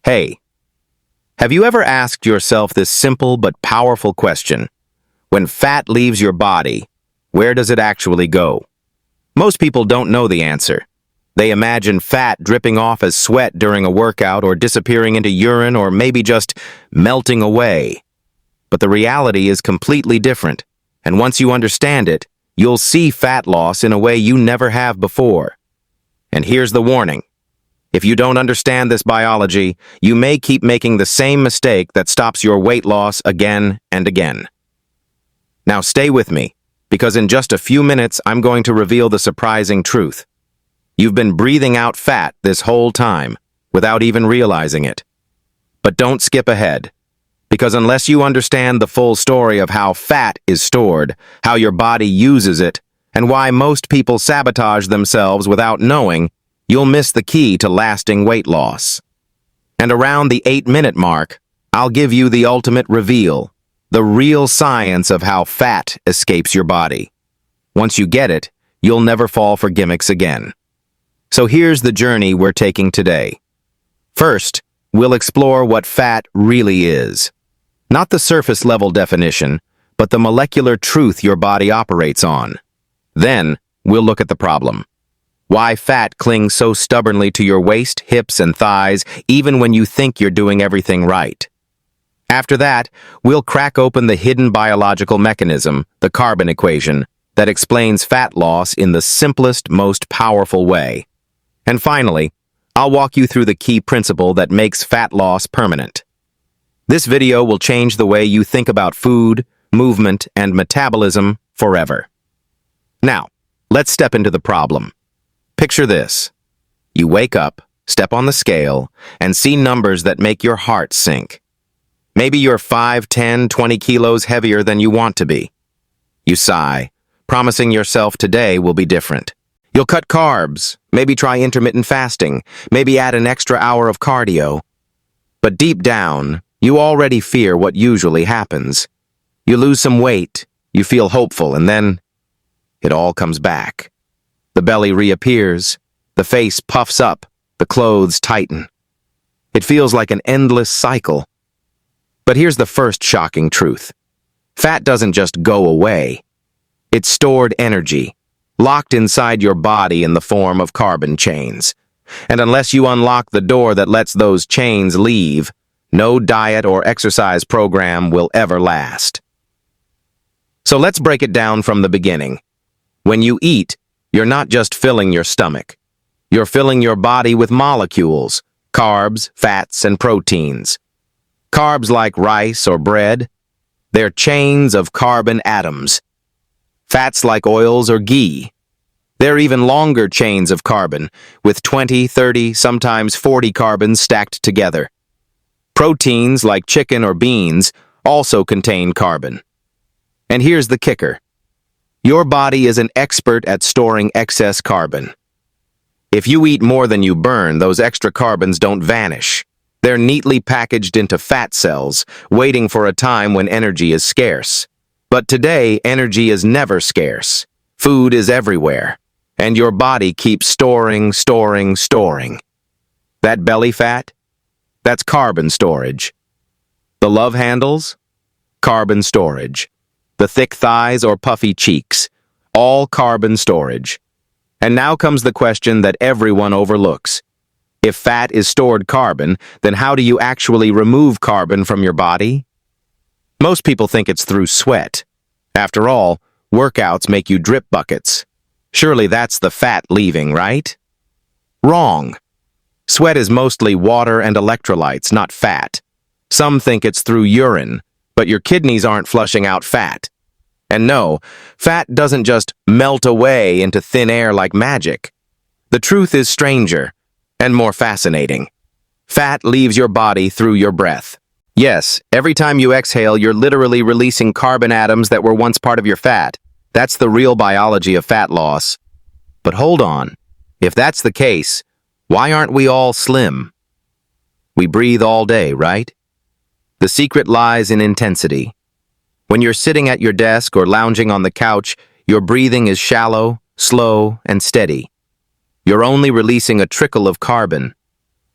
Hey, have you ever asked yourself this simple but powerful question? When fat leaves your body, where does it actually go? Most people don't know the answer. They imagine fat dripping off as sweat during a workout or disappearing into urine or maybe just melting away. But the reality is completely different, and once you understand it, you'll see fat loss in a way you never have before. And here's the warning. If you don't understand this biology, you may keep making the same mistake that stops your weight loss again and again. Now stay with me, because in just a few minutes I'm going to reveal the surprising truth. You've been breathing out fat this whole time, without even realizing it. But don't skip ahead, because unless you understand the full story of how fat is stored, how your body uses it, and why most people sabotage themselves without knowing, you'll miss the key to lasting weight loss. And around the 8-minute mark, I'll give you the ultimate reveal, the real science of how fat escapes your body. Once you get it, you'll never fall for gimmicks again. So here's the journey we're taking today. First, we'll explore what fat really is. Not the surface-level definition, but the molecular truth your body operates on. Then, we'll look at the problem. Why fat clings so stubbornly to your waist, hips, and thighs, even when you think you're doing everything right. After that, we'll crack open the hidden biological mechanism, the carbon equation, that explains fat loss in the simplest, most powerful way. And finally, I'll walk you through the key principle that makes fat loss permanent. This video will change the way you think about food, movement, and metabolism forever. Now, let's step into the problem. Picture this. You wake up, step on the scale, and see numbers that make your heart sink. Maybe you're 5, 10, 20 kilos heavier than you want to be. You sigh, promising yourself today will be different. You'll cut carbs, maybe try intermittent fasting, maybe add an extra hour of cardio. But deep down, you already fear what usually happens. You lose some weight, you feel hopeful, and then it all comes back. The belly reappears, the face puffs up, the clothes tighten. It feels like an endless cycle. But here's the first shocking truth. Fat doesn't just go away. It's stored energy, locked inside your body in the form of carbon chains. And unless you unlock the door that lets those chains leave, no diet or exercise program will ever last. So let's break it down from the beginning. When you eat, you're not just filling your stomach. You're filling your body with molecules, carbs, fats, and proteins. Carbs like rice or bread, they're chains of carbon atoms. Fats like oils or ghee, they're even longer chains of carbon, with 20, 30, sometimes 40 carbons stacked together. Proteins like chicken or beans also contain carbon. And here's the kicker. Your body is an expert at storing excess carbon. If you eat more than you burn, those extra carbons don't vanish. They're neatly packaged into fat cells, waiting for a time when energy is scarce. But today, energy is never scarce. Food is everywhere, and your body keeps storing. That belly fat? That's carbon storage. The love handles? Carbon storage. The thick thighs or puffy cheeks, all carbon storage. And now comes the question that everyone overlooks. If fat is stored carbon, then how do you actually remove carbon from your body? Most people think it's through sweat. After all, workouts make you drip buckets. Surely that's the fat leaving, right? Wrong. Sweat is mostly water and electrolytes, not fat. Some think it's through urine, but your kidneys aren't flushing out fat. And no, fat doesn't just melt away into thin air like magic. The truth is stranger and more fascinating. Fat leaves your body through your breath. Yes, every time you exhale, you're literally releasing carbon atoms that were once part of your fat. That's the real biology of fat loss. But hold on. If that's the case, why aren't we all slim? We breathe all day, right? The secret lies in intensity. When you're sitting at your desk or lounging on the couch, your breathing is shallow, slow, and steady. You're only releasing a trickle of carbon.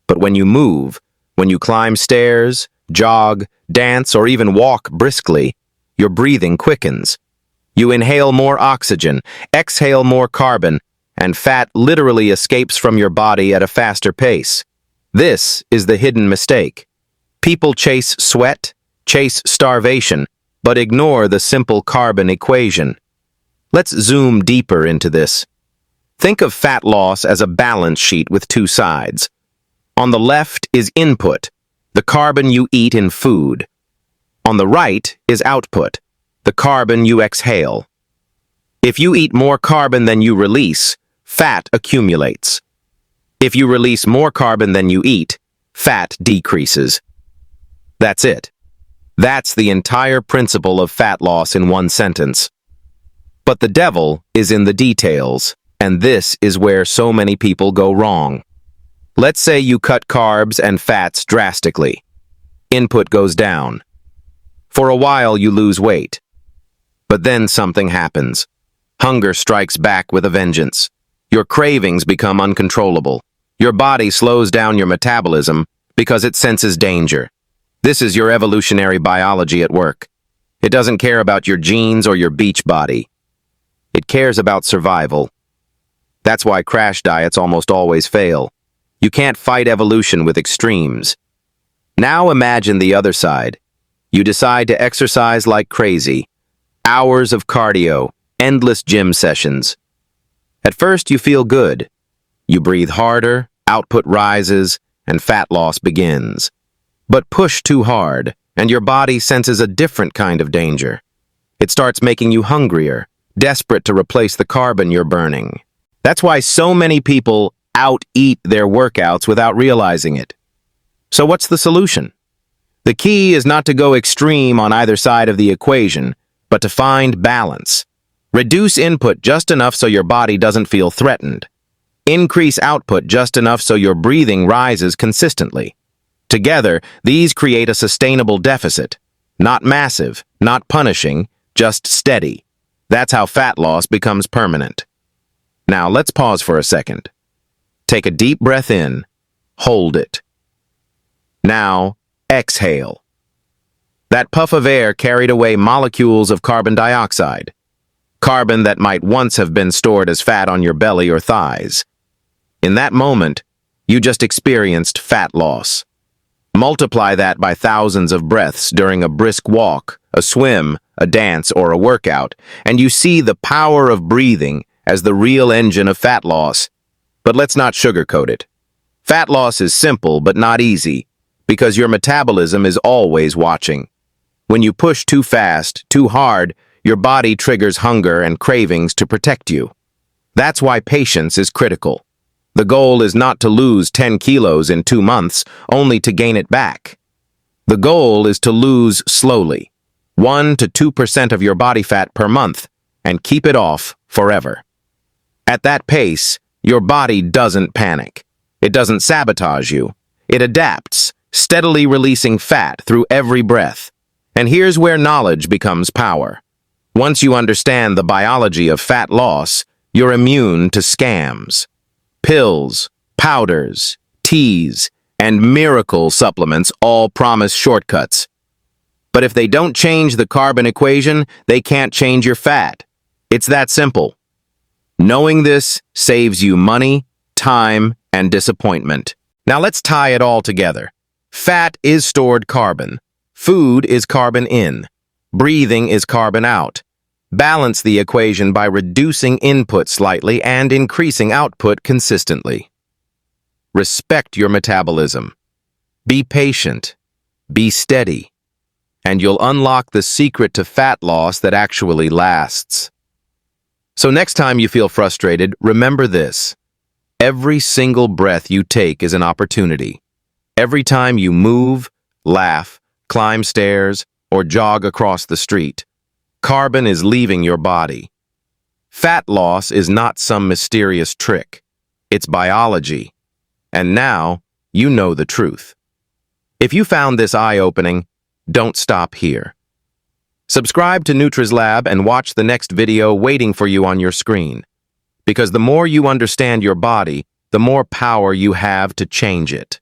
But when you move, when you climb stairs, jog, dance, or even walk briskly, your breathing quickens. You inhale more oxygen, exhale more carbon, and fat literally escapes from your body at a faster pace. This is the hidden mistake. People chase sweat, chase starvation, but ignore the simple carbon equation. Let's zoom deeper into this. Think of fat loss as a balance sheet with two sides. On the left is input, the carbon you eat in food. On the right is output, the carbon you exhale. If you eat more carbon than you release, fat accumulates. If you release more carbon than you eat, fat decreases. That's it. That's the entire principle of fat loss in one sentence. But the devil is in the details, and this is where so many people go wrong. Let's say you cut carbs and fats drastically. Input goes down. For a while you lose weight. But then something happens. Hunger strikes back with a vengeance. Your cravings become uncontrollable. Your body slows down your metabolism because it senses danger. This is your evolutionary biology at work. It doesn't care about your genes or your beach body. It cares about survival. That's why crash diets almost always fail. You can't fight evolution with extremes. Now imagine the other side. You decide to exercise like crazy. Hours of cardio, endless gym sessions. At first you feel good. You breathe harder, output rises, and fat loss begins. But push too hard, and your body senses a different kind of danger. It starts making you hungrier, desperate to replace the carbon you're burning. That's why so many people out-eat their workouts without realizing it. So what's the solution? The key is not to go extreme on either side of the equation, but to find balance. Reduce input just enough so your body doesn't feel threatened. Increase output just enough so your breathing rises consistently. Together, these create a sustainable deficit. Not massive, not punishing, just steady. That's how fat loss becomes permanent. Now, let's pause for a second. Take a deep breath in. Hold it. Now, exhale. That puff of air carried away molecules of carbon dioxide. Carbon that might once have been stored as fat on your belly or thighs. In that moment, you just experienced fat loss. Multiply that by thousands of breaths during a brisk walk, a swim, a dance, or a workout, and you see the power of breathing as the real engine of fat loss. But let's not sugarcoat it. Fat loss is simple but not easy, because your metabolism is always watching. When you push too fast, too hard, your body triggers hunger and cravings to protect you. That's why patience is critical. The goal is not to lose 10 kilos in 2 months, only to gain it back. The goal is to lose slowly, 1 to 2% of your body fat per month, and keep it off forever. At that pace, your body doesn't panic. It doesn't sabotage you. It adapts, steadily releasing fat through every breath. And here's where knowledge becomes power. Once you understand the biology of fat loss, you're immune to scams. Pills, powders, teas, and miracle supplements all promise shortcuts. But if they don't change the carbon equation, they can't change your fat. It's that simple. Knowing this saves you money, time, and disappointment. Now let's tie it all together. Fat is stored carbon. Food is carbon in. Breathing is carbon out. Balance the equation by reducing input slightly and increasing output consistently. Respect your metabolism. Be patient. Be steady. And you'll unlock the secret to fat loss that actually lasts. So next time you feel frustrated, remember this. Every single breath you take is an opportunity. Every time you move, laugh, climb stairs, or jog across the street, carbon is leaving your body. Fat loss is not some mysterious trick. It's biology. And now, you know the truth. If you found this eye-opening, don't stop here. Subscribe to Nutrizlab and watch the next video waiting for you on your screen. Because the more you understand your body, the more power you have to change it.